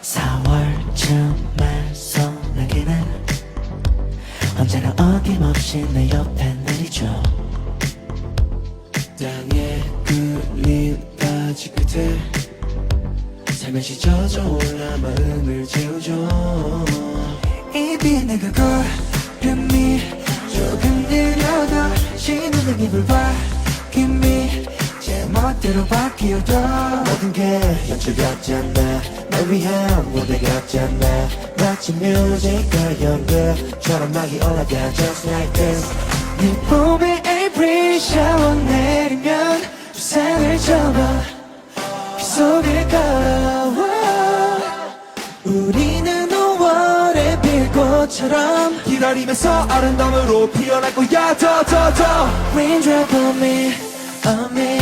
4월쯤 말썽나기는 언제나 어김없이 내 옆에 내리죠. 땅에 끌린 바지 끝에 살며시 젖어올라 마음을 재우죠. 입이 내가 걸음이 조금 느려도 신호등이 불바뀜이 제 멋대로 바뀌어도 모든 게 연출 같잖아. 날 위한 무대 같잖아. 마치 뮤직과 연극처럼 막이 올라가 just like this. 네 봄에 April 샤워 내리면 우산을 접어 비 속을 걸어와 우리는 5월의 빌꽃처럼 기다리면서 아름다움으로 피어날 거야 더 Raindrop on me, on me